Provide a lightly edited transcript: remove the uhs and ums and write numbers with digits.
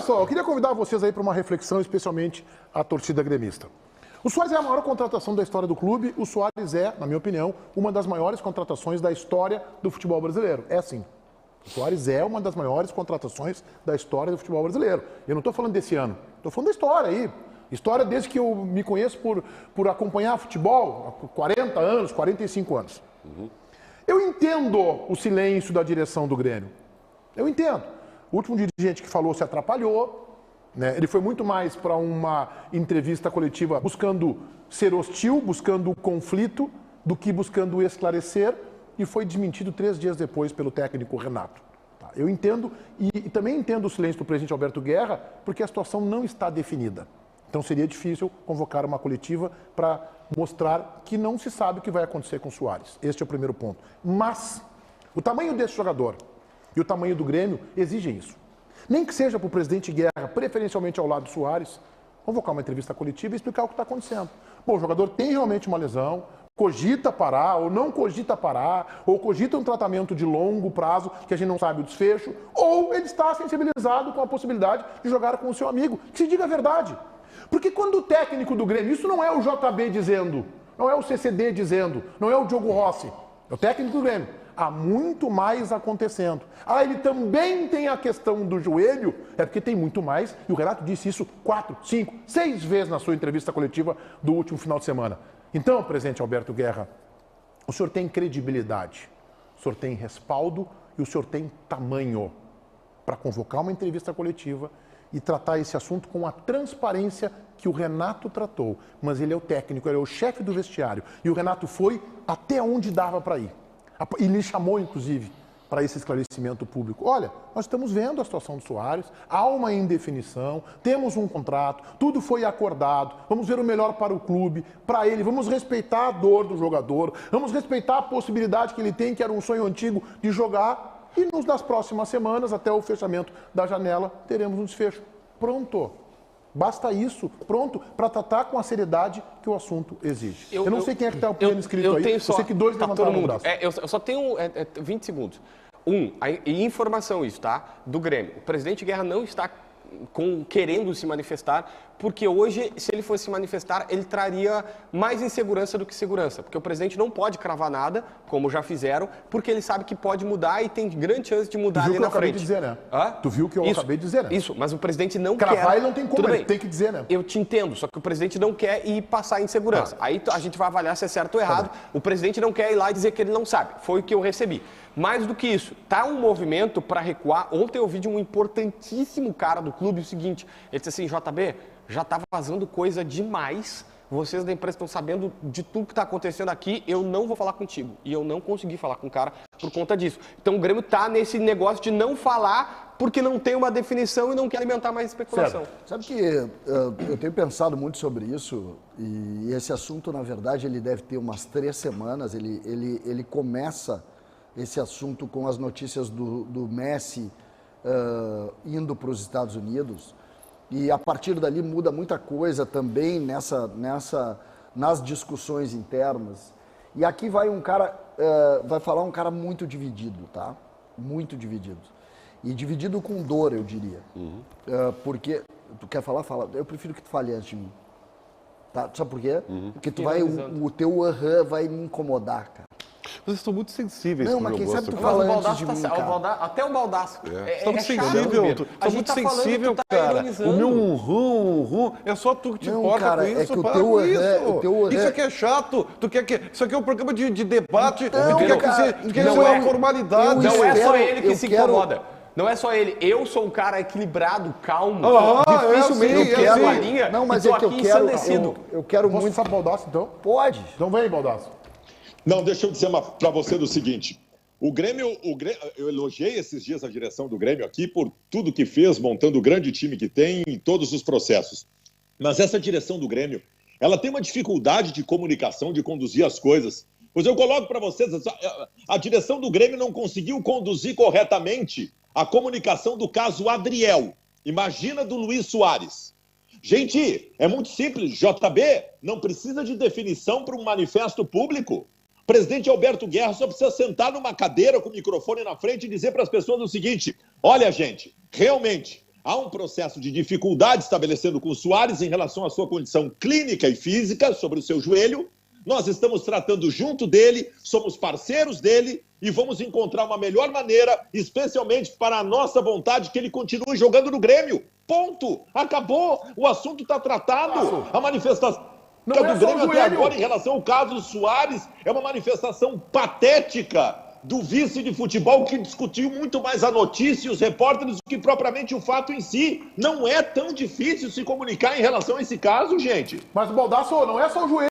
olha só, eu queria convidar vocês aí para uma reflexão, especialmente a torcida gremista. O Soares é a maior contratação da história do clube. O Soares é, na minha opinião, uma das maiores contratações da história do futebol brasileiro. É assim. O Soares é uma das maiores contratações da história do futebol brasileiro. Eu não estou falando desse ano, estou falando da história aí. História desde que eu me conheço por acompanhar futebol há 40 anos, 45 anos. Eu entendo o silêncio da direção do Grêmio. Eu entendo. O último dirigente que falou se atrapalhou. Né? Ele foi muito mais para uma entrevista coletiva buscando ser hostil, buscando conflito, do que buscando esclarecer, e foi desmentido 3 dias depois pelo técnico Renato. Tá? Eu entendo, e também entendo o silêncio do presidente Alberto Guerra, porque a situação não está definida. Então seria difícil convocar uma coletiva para mostrar que não se sabe o que vai acontecer com o Soares. Este é o primeiro ponto. Mas o tamanho desse jogador e o tamanho do Grêmio exigem isso. Nem que seja para o presidente Guerra, preferencialmente ao lado do Soares, convocar uma entrevista coletiva e explicar o que está acontecendo. Bom, o jogador tem realmente uma lesão, cogita parar ou não cogita parar, ou cogita um tratamento de longo prazo que a gente não sabe o desfecho, ou ele está sensibilizado com a possibilidade de jogar com o seu amigo. Que se diga a verdade. Porque quando o técnico do Grêmio, isso não é o JB dizendo, não é o CCD dizendo, não é o Diogo Rossi, é o técnico do Grêmio. Há muito mais acontecendo. Ele também tem a questão do joelho, é porque tem muito mais, e o Renato disse isso 4, 5, 6 vezes na sua entrevista coletiva do último final de semana. Então, presidente Alberto Guerra, o senhor tem credibilidade, o senhor tem respaldo e o senhor tem tamanho para convocar uma entrevista coletiva e tratar esse assunto com a transparência que o Renato tratou. Mas ele é o técnico, ele é o chefe do vestiário, e o Renato foi até onde dava para ir. E lhe chamou, inclusive, para esse esclarecimento público. Olha, nós estamos vendo a situação do Soares, há uma indefinição, temos um contrato, tudo foi acordado, vamos ver o melhor para o clube, para ele, vamos respeitar a dor do jogador, vamos respeitar a possibilidade que ele tem, que era um sonho antigo, de jogar, e nas próximas semanas, até o fechamento da janela, teremos um desfecho. Pronto. Basta isso, pronto, para tratar com a seriedade que o assunto exige. Eu não sei quem é que está o plano escrito aí, eu sei que 2 levantaram o braço. Eu só tenho 20 segundos. E informação isso, tá? Do Grêmio. O presidente Guerra não está querendo se manifestar, porque hoje, se ele fosse se manifestar, ele traria mais insegurança do que segurança. Porque o presidente não pode cravar nada, como já fizeram, porque ele sabe que pode mudar e tem grande chance de mudar ali na frente. Tu viu o que eu acabei de dizer, né? Tu viu o que eu acabei de dizer, né? Isso, mas o presidente não quer... Cravar ele não tem como, ele tem que dizer, né? Eu te entendo, só que o presidente não quer ir passar insegurança. Aí a gente vai avaliar se é certo ou errado. O presidente não quer ir lá e dizer que ele não sabe. Foi o que eu recebi. Mais do que isso, tá um movimento para recuar. Ontem eu vi de um importantíssimo cara do clube o seguinte, ele disse assim, JB, já tá vazando coisa demais, vocês da imprensa estão sabendo de tudo que está acontecendo aqui, eu não vou falar contigo. E eu não consegui falar com o cara por conta disso. Então o Grêmio tá nesse negócio de não falar porque não tem uma definição e não quer alimentar mais especulação. Certo. Sabe que eu tenho pensado muito sobre isso, e esse assunto, na verdade, ele deve ter umas 3 semanas, ele começa esse assunto com as notícias do Messi indo para os Estados Unidos, e a partir dali muda muita coisa também nas discussões internas. E aqui vai um cara, vai falar um cara muito dividido, tá? Muito dividido. E dividido com dor, eu diria. Porque, tu quer falar? Fala. Eu prefiro que tu fale antes de mim. Tá? Sabe por quê? Porque tu vai, o teu vai me incomodar, cara. Vocês estão muito sensíveis. Não, mas quem sabe tu fala antes de mim, cara. Até o Baldasso. Tá muito sensível, tá muito sensível, cara. O meu rum, é só tu que te importa com isso. É que o teu isso aqui é chato. Isso aqui é um programa de debate. Tu quer ser uma formalidade. Não é só ele que se incomoda. Não é só ele. Eu sou um cara equilibrado, calmo. Dificilmente eu quero a linha. Não, mas é que eu quero muito. Posso Baldasso, então? Pode. Então vem, Baldasso. Não, deixa eu dizer para você do seguinte. O Grêmio, eu elogiei esses dias a direção do Grêmio aqui por tudo que fez, montando o grande time que tem em todos os processos. Mas essa direção do Grêmio, ela tem uma dificuldade de comunicação, de conduzir as coisas. Pois eu coloco para vocês, a direção do Grêmio não conseguiu conduzir corretamente a comunicação do caso Adriel. Imagina do Luiz Soares. Gente, é muito simples. JB não precisa de definição para um manifesto público. O presidente Alberto Guerra só precisa sentar numa cadeira com o microfone na frente e dizer para as pessoas o seguinte: olha, gente, realmente, Há um processo de dificuldade estabelecendo com o Soares em relação à sua condição clínica e física sobre o seu joelho. Nós estamos tratando junto dele, somos parceiros dele e vamos encontrar uma melhor maneira, especialmente para a nossa vontade, que ele continue jogando no Grêmio. Ponto! Acabou! O assunto está tratado. A manifestação do Grêmio até agora em relação ao caso Soares é uma manifestação patética do vice de futebol que discutiu muito mais a notícia e os repórteres do que propriamente o fato em si. Não é tão difícil se comunicar em relação a esse caso, gente. Mas, Baldasso, não é só o joelho.